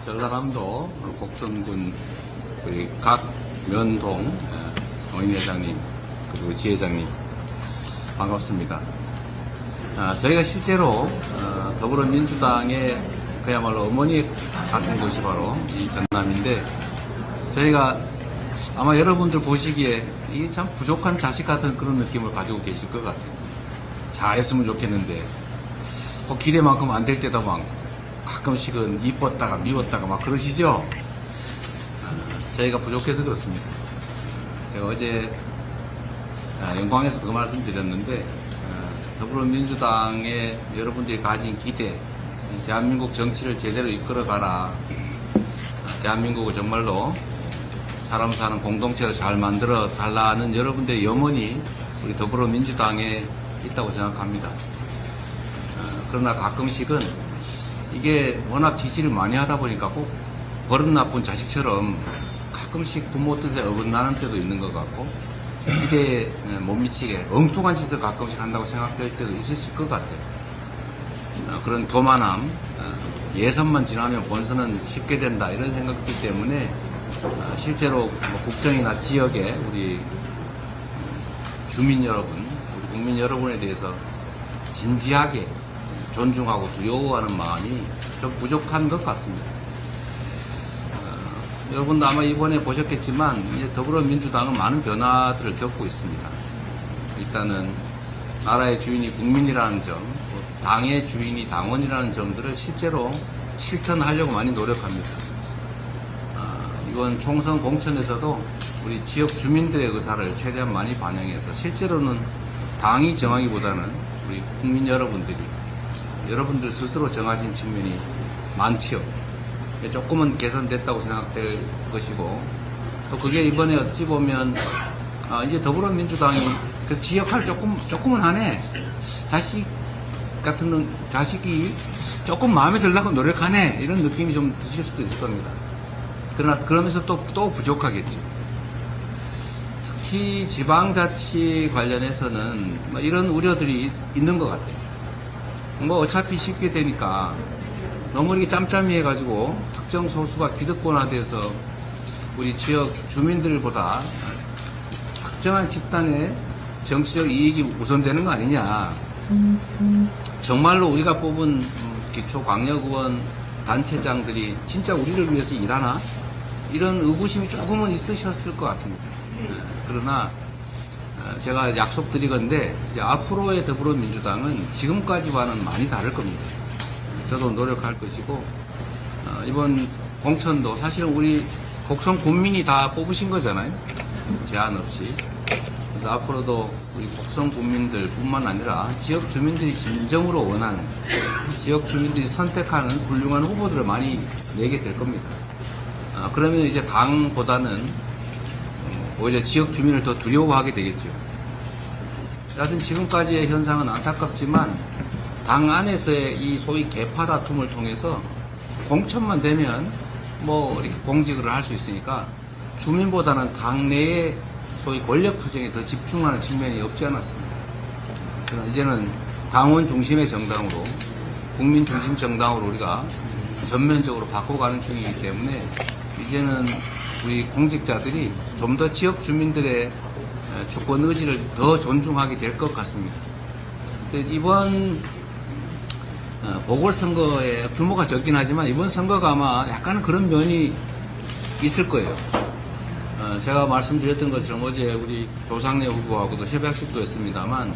전라남도 곡성군 각 면동 노인회장님 그리고 지회장님 반갑습니다. 저희가 실제로 더불어민주당의 그야말로 어머니 같은 곳이 바로 이 전남인데, 저희가 아마 여러분들 보시기에 이게 참 부족한 자식 같은 그런 느낌을 가지고 계실 것 같아요. 잘했으면 좋겠는데 기대만큼 안 될 때도 많고, 가끔씩은 이뻤다가 미웠다가 막 그러시죠? 저희가 부족해서 그렇습니다. 제가 어제 영광에서 그 말씀 드렸는데, 더불어민주당의 여러분들이 가진 기대, 대한민국 정치를 제대로 이끌어가라, 대한민국을 정말로 사람 사는 공동체로 잘 만들어 달라는 여러분들의 염원이 우리 더불어민주당에 있다고 생각합니다. 그러나 가끔씩은 이게 워낙 지시를 많이 하다 보니까 꼭 버릇 나쁜 자식처럼 가끔씩 부모 뜻에 어긋나는 때도 있는 것 같고, 기대에 못 미치게 엉뚱한 짓을 가끔씩 한다고 생각될 때도 있으실 것 같아요. 그런 교만함, 예선만 지나면 본선은 쉽게 된다, 이런 생각들 때문에 실제로 국정이나 지역에 우리 주민 여러분, 우리 국민 여러분에 대해서 진지하게 존중하고 두려워하는 마음이 좀 부족한 것 같습니다. 여러분도 아마 이번에 보셨겠지만 이제 더불어민주당은 많은 변화들을 겪고 있습니다. 일단은 나라의 주인이 국민이라는 점, 당의 주인이 당원이라는 점들을 실제로 실천하려고 많이 노력합니다. 이번 총선 공천에서도 우리 지역 주민들의 의사를 최대한 많이 반영해서 실제로는 당이 정하기보다는 우리 국민 여러분들 스스로 정하신 측면이 많지요. 조금은 개선됐다고 생각될 것이고, 또 그게 이번에 어찌 보면 이제 더불어민주당이 그 지역할 조금은 하네, 자식이 조금 마음에 들려고 노력하네, 이런 느낌이 좀 드실 수도 있을 겁니다. 그러나 그러면서 또 부족하겠죠. 특히 지방자치 관련해서는 이런 우려들이 있는 것 같아요. 어차피 쉽게 되니까 너무 이렇게 짬짬이 해가지고 특정 소수가 기득권화돼서 우리 지역 주민들보다 특정한 집단의 정치적 이익이 우선되는 거 아니냐. 정말로 우리가 뽑은 기초광역의원 단체장들이 진짜 우리를 위해서 일하나? 이런 의구심이 조금은 있으셨을 것 같습니다. 그러나 제가 약속드리건데, 이제 앞으로의 더불어민주당은 지금까지와는 많이 다를 겁니다. 저도 노력할 것이고, 이번 공천도 사실은 우리 곡성 군민이 다 뽑으신 거잖아요. 제한 없이. 그래서 앞으로도 우리 곡성 군민들 뿐만 아니라 지역 주민들이 진정으로 원하는, 지역 주민들이 선택하는 훌륭한 후보들을 많이 내게 될 겁니다. 그러면 이제 당보다는 오히려 지역 주민을 더 두려워하게 되겠죠. 여하튼 지금까지의 현상은 안타깝지만 당 안에서의 이 소위 계파 다툼을 통해서 공천만 되면 이렇게 공직을 할 수 있으니까 주민보다는 당 내의 소위 권력 투쟁에 더 집중하는 측면이 없지 않았습니다. 그러나 이제는 당원 중심의 정당으로, 국민 중심 정당으로 우리가 전면적으로 바꿔가는 중이기 때문에 이제는 우리 공직자들이 좀 더 지역 주민들의 주권 의지를 더 존중하게 될 것 같습니다. 이번 보궐선거의 규모가 적긴 하지만 이번 선거가 아마 약간 그런 면이 있을 거예요. 제가 말씀드렸던 것처럼 어제 우리 조상래 후보하고도 협약식도 했습니다만,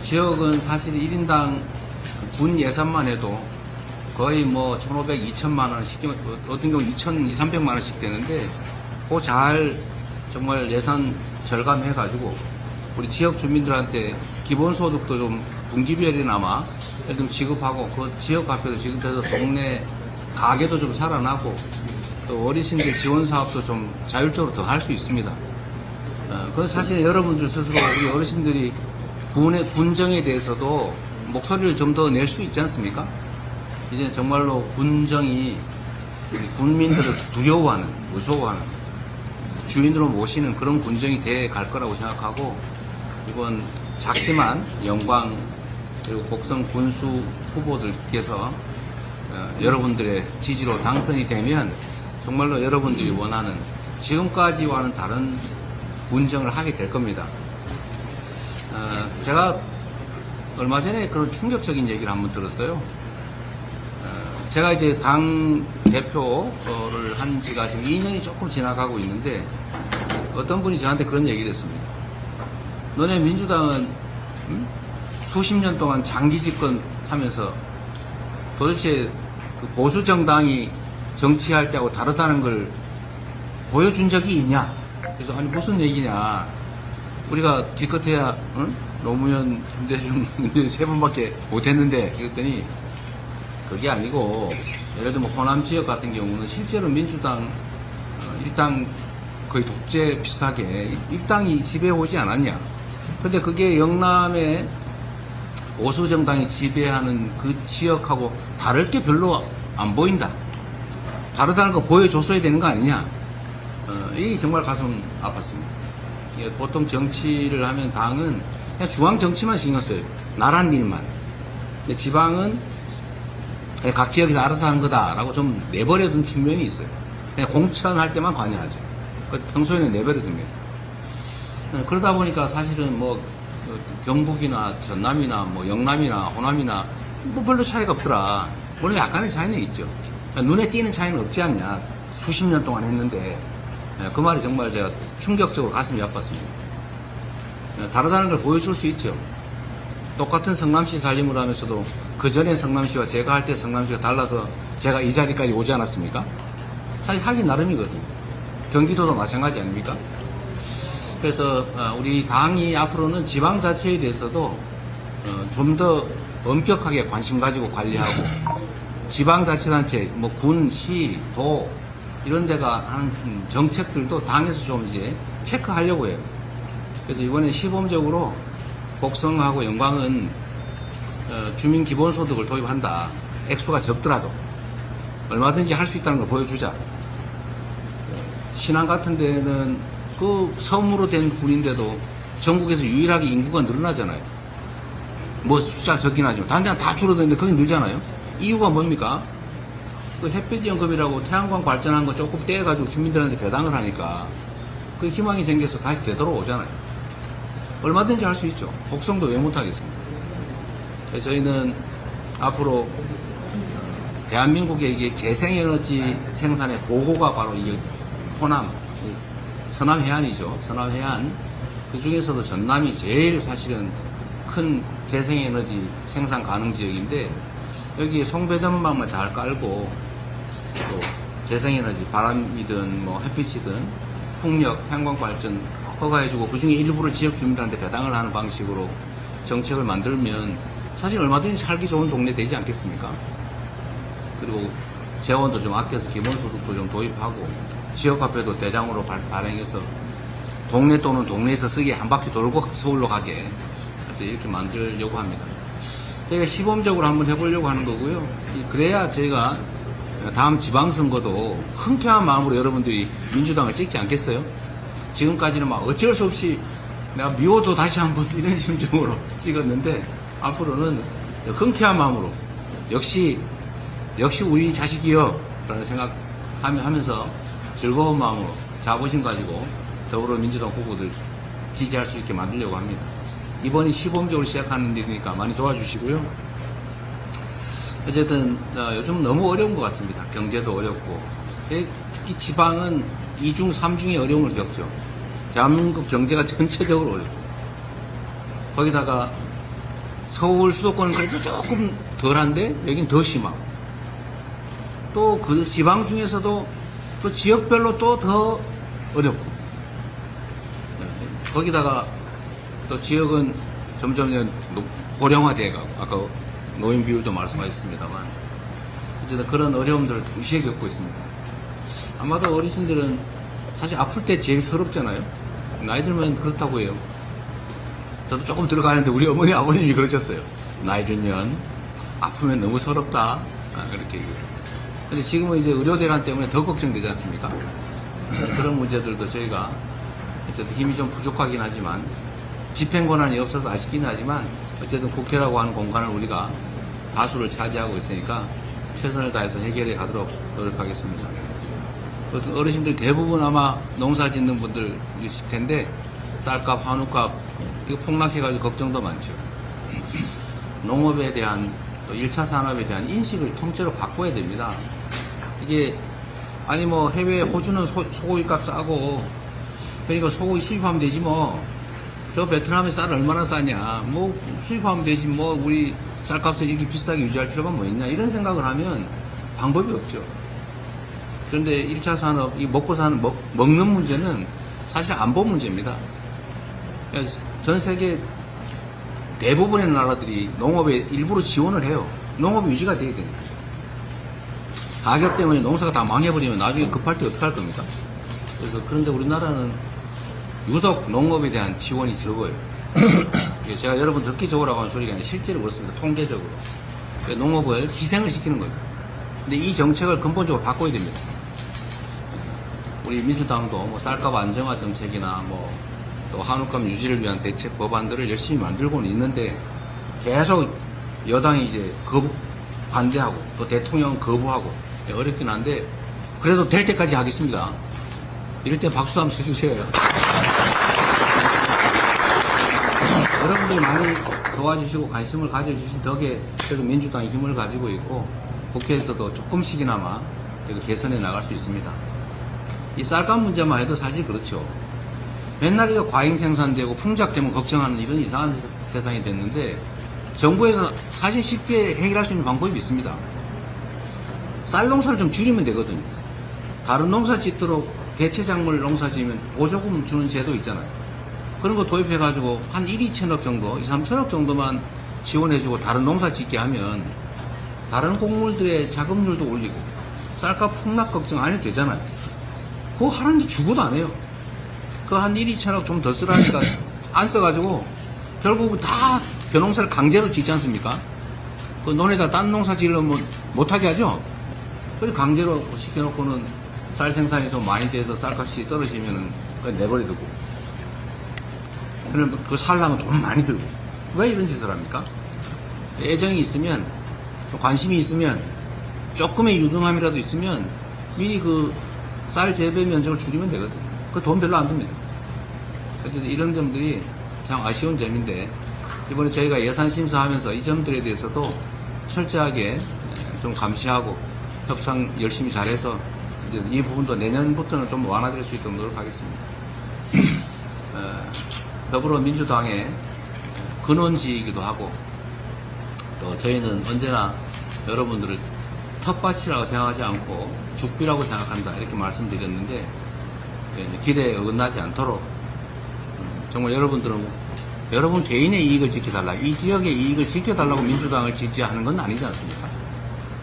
지역은 사실 1인당 군 예산만 해도 거의 1,500, 2,000만 원씩, 어떤 경우 2,000, 300만 원씩 되는데, 그거 잘 정말 예산 절감해가지고 우리 지역 주민들한테 기본소득도 좀 분기별이나마 좀 지급하고, 그 지역 앞에서 지급해서 동네 가게도 좀 살아나고, 또 어르신들 지원 사업도 좀 자율적으로 더 할 수 있습니다. 그건 사실 여러분들 스스로 우리 어르신들이 군정에 대해서도 목소리를 좀 더 낼 수 있지 않습니까? 이제 정말로 군정이 국민들을 두려워하는, 무서워하는, 주인으로 모시는 그런 군정이 돼 갈 거라고 생각하고, 이번 작지만 영광 그리고 곡성 군수 후보들께서 여러분들의 지지로 당선이 되면 정말로 여러분들이 원하는 지금까지와는 다른 운정을 하게 될 겁니다. 제가 얼마 전에 그런 충격적인 얘기를 한번 들었어요. 제가 이제 당 대표를 한 지가 지금 2년이 조금 지나가고 있는데 어떤 분이 저한테 그런 얘기를 했습니다. 너네 민주당은 수십 년 동안 장기 집권 하면서 도대체 그 보수 정당이 정치할 때하고 다르다는 걸 보여준 적이 있냐? 그래서 아니 무슨 얘기냐? 우리가 기껏해야 노무현, 김대중, 문재인 세 번밖에 못했는데 그랬더니 그게 아니고 예를 들면 호남 지역 같은 경우는 실제로 민주당 일당 거의 독재 비슷하게 일당이 지배해 오지 않았냐? 근데 그게 영남의 보수 정당이 지배하는 그 지역하고 다를 게 별로 안 보인다. 다르다는 거 보여줬어야 되는 거 아니냐? 이게 정말 가슴 아팠습니다. 보통 정치를 하면 당은 그냥 중앙 정치만 신경 써요. 나란 일만. 근데 지방은 각 지역에서 알아서 하는 거다라고 좀 내버려둔 측면이 있어요. 그냥 공천할 때만 관여하죠. 평소에는 내버려둡니다. 그러다 보니까 사실은 뭐 경북이나 전남이나 뭐 영남이나 호남이나 뭐 별로 차이가 없더라. 물론 약간의 차이는 있죠. 눈에 띄는 차이는 없지 않냐. 수십 년 동안 했는데 그 말이 정말 제가 충격적으로 가슴이 아팠습니다. 다르다는 걸 보여줄 수 있죠. 똑같은 성남시 살림을 하면서도 그 전에 성남시와 제가 할 때 성남시가 달라서 제가 이 자리까지 오지 않았습니까? 사실 하기 나름이거든요. 경기도도 마찬가지 아닙니까? 그래서 우리 당이 앞으로는 지방자치에 대해서도 좀 더 엄격하게 관심 가지고 관리하고 지방자치단체, 뭐 군, 시, 도 이런 데가 하는 정책들도 당에서 좀 이제 체크하려고 해요. 그래서 이번에 시범적으로 곡성하고 영광은 주민 기본소득을 도입한다. 액수가 적더라도 얼마든지 할 수 있다는 걸 보여주자. 신안 같은 데는 그 섬으로 된 군인데도 전국에서 유일하게 인구가 늘어나잖아요. 뭐 숫자 적긴 하지만 다른 데는 다 줄어드는데 거기 늘잖아요. 이유가 뭡니까? 그 햇빛 연금이라고 태양광 발전한 거 조금 떼가지고 주민들한테 배당을 하니까 그 희망이 생겨서 다시 되돌아오잖아요. 얼마든지 할 수 있죠. 곡성도 왜 못하겠습니까? 그래서 저희는 앞으로 대한민국의 이게 재생에너지 생산의 보고가 바로 이 호남, 서남 해안이죠. 서남 해안. 그 중에서도 전남이 제일 사실은 큰 재생에너지 생산 가능 지역인데 여기에 송배전망만 잘 깔고 또 재생에너지 바람이든 뭐 햇빛이든 풍력, 태양광 발전 허가해주고 그 중에 일부를 지역 주민들한테 배당을 하는 방식으로 정책을 만들면 사실 얼마든지 살기 좋은 동네 되지 않겠습니까? 그리고 재원도 좀 아껴서 기본소득도 좀 도입하고 지역화폐도 대량으로 발행해서 동네 또는 동네에서 쓰기에 한 바퀴 돌고 서울로 가게 이렇게 만들려고 합니다. 저희가 시범적으로 한번 해보려고 하는 거고요. 그래야 저희가 다음 지방선거도 흔쾌한 마음으로 여러분들이 민주당을 찍지 않겠어요? 지금까지는 막 어쩔 수 없이 내가 미워도 다시 한번 이런 심정으로 찍었는데 앞으로는 흔쾌한 마음으로 역시 우리 자식이요 라는 생각하면서 즐거운 마음으로 자부심 가지고 더불어민주당 후보들 지지할 수 있게 만들려고 합니다. 이번이 시범적으로 시작하는 일이니까 많이 도와주시고요. 어쨌든 요즘 너무 어려운 것 같습니다. 경제도 어렵고 특히 지방은 2중, 3중의 어려움을 겪죠. 대한민국 경제가 전체적으로 어렵고 거기다가 서울 수도권은 그래도 조금 덜한데 여긴 더 심하고 또 그 지방 중에서도 또 지역별로 또 더 어렵고 거기다가 또 지역은 점점 고령화돼가고 아까 노인 비율도 말씀하셨습니다만 어쨌든 그런 어려움들을 동시에 겪고 있습니다. 아마도 어르신들은 사실 아플 때 제일 서럽잖아요. 나이 들면 그렇다고 해요. 저도 조금 들어가는데 우리 어머니 아버님이 그러셨어요. 나이 들면 아프면 너무 서럽다 그렇게 얘기해요. 근데 지금은 이제 의료대란 때문에 더 걱정되지 않습니까? 그런 문제들도 저희가 어쨌든 힘이 좀 부족하긴 하지만 집행 권한이 없어서 아쉽긴 하지만 어쨌든 국회라고 하는 공간을 우리가 다수를 차지하고 있으니까 최선을 다해서 해결해 가도록 노력하겠습니다. 어르신들 대부분 아마 농사 짓는 분들이실 텐데 쌀값, 한우값 이거 폭락해가지고 걱정도 많죠. 농업에 대한 또 1차 산업에 대한 인식을 통째로 바꿔야 됩니다. 이게 아니 뭐 해외 호주는 소고기값 싸고 그러니까 소고기 수입하면 되지 뭐 저 베트남에 쌀 얼마나 싸냐 뭐 수입하면 되지 뭐 우리 쌀값을 이렇게 비싸게 유지할 필요가 뭐 있냐 이런 생각을 하면 방법이 없죠. 그런데 1차 산업 이 먹고 사는 먹는 문제는 사실 안보 문제입니다. 전 세계 대부분의 나라들이 농업에 일부러 지원을 해요. 농업이 유지가 돼야 됩니다. 가격 때문에 농사가 다 망해버리면 나중에 급할 때 어떡할 겁니까? 그래서 그런데 우리나라는 유독 농업에 대한 지원이 적어요. 제가 여러분 듣기 좋으라고 하는 소리가 아니라 실제로 그렇습니다. 통계적으로. 농업을 희생을 시키는 거예요. 근데 이 정책을 근본적으로 바꿔야 됩니다. 우리 민주당도 뭐 쌀값 안정화 정책이나 뭐 또 한우값 유지를 위한 대책 법안들을 열심히 만들고는 있는데 계속 여당이 이제 반대하고 또 대통령은 거부하고 어렵긴 한데 그래도 될 때까지 하겠습니다. 이럴 때 박수 한번 쳐주세요. 여러분들이 많이 도와주시고 관심을 가져주신 덕에 그래도 민주당이 힘을 가지고 있고 국회에서도 조금씩이나마 그래도 개선해 나갈 수 있습니다. 이 쌀값 문제만 해도 사실 그렇죠. 맨날 이거 과잉 생산되고 풍작되면 걱정하는 이런 이상한 세상이 됐는데 정부에서 사실 쉽게 해결할 수 있는 방법이 있습니다. 쌀 농사를 좀 줄이면 되거든요. 다른 농사 짓도록 대체작물 농사 지으면 보조금 주는 제도 있잖아요. 그런 거 도입해가지고 한 1, 2천억 정도, 2, 3천억 정도만 지원해주고 다른 농사 짓게 하면 다른 곡물들의 자급률도 올리고 쌀값 폭락 걱정 안 해도 되잖아요. 그거 하는데 죽어도 안 해요. 그 한 1, 2천억 좀 더 쓰라니까 안 써가지고 결국은 다 벼농사를 강제로 짓지 않습니까? 그 논에다 딴 농사 지으려면 못하게 하죠? 그래서 강제로 시켜놓고는 쌀 생산이 좀 많이 돼서 쌀값이 떨어지면은 그냥 내버려두고. 그러면 그 살려면 돈 많이 들고. 왜 이런 짓을 합니까? 애정이 있으면, 관심이 있으면, 조금의 유능함이라도 있으면 미리 그 쌀 재배 면적을 줄이면 되거든요. 그 돈 별로 안 듭니다. 어쨌든 이런 점들이 참 아쉬운 점인데 이번에 저희가 예산 심사하면서 이 점들에 대해서도 철저하게 좀 감시하고 협상 열심히 잘해서 이 부분도 내년부터는 좀 완화될 수 있도록 노력하겠습니다. 더불어민주당의 근원지이기도 하고 또 저희는 언제나 여러분들을 텃밭이라고 생각하지 않고 죽비라고 생각한다 이렇게 말씀드렸는데 기대에 어긋나지 않도록 정말 여러분 개인의 이익을 지켜달라 이 지역의 이익을 지켜달라고 민주당을 지지하는 건 아니지 않습니까?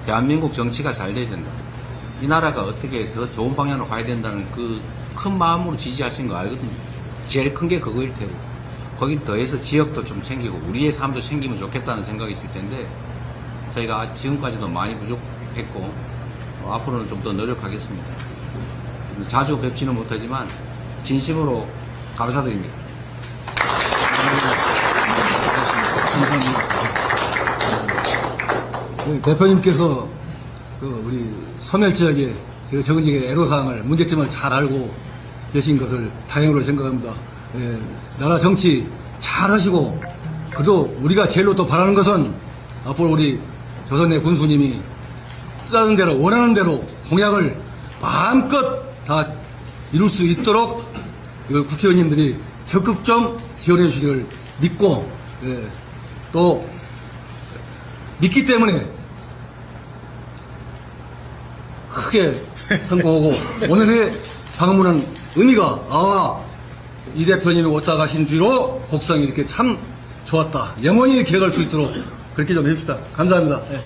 대한민국 정치가 잘 돼야 된다. 이 나라가 어떻게 더 좋은 방향으로 가야 된다는 그 큰 마음으로 지지하신 거 알거든요. 제일 큰 게 그거일 테고 거기 더해서 지역도 좀 챙기고 우리의 삶도 챙기면 좋겠다는 생각이 있을 텐데 저희가 지금까지도 많이 부족했고 앞으로는 좀 더 노력하겠습니다. 자주 뵙지는 못하지만 진심으로 감사드립니다. 대표님께서 우리 소멸 지역의 적은 지역의 애로사항을 문제점을 잘 알고 계신 것을 다행으로 생각합니다. 나라 정치 잘 하시고 그래도 우리가 제일로 또 바라는 것은 앞으로 우리 조선의 군수님이 뜻하는 대로 원하는 대로 공약을 마음껏 다 이룰 수 있도록 국회의원님들이 적극 좀 지원해 주시기를 믿고 또 믿기 때문에 크게 성공하고 오늘의 방문은 의미가 이 대표님이 왔다 가신 뒤로 곡성이 이렇게 참 좋았다. 영원히 기억할 수 있도록 그렇게 좀 해봅시다. 감사합니다.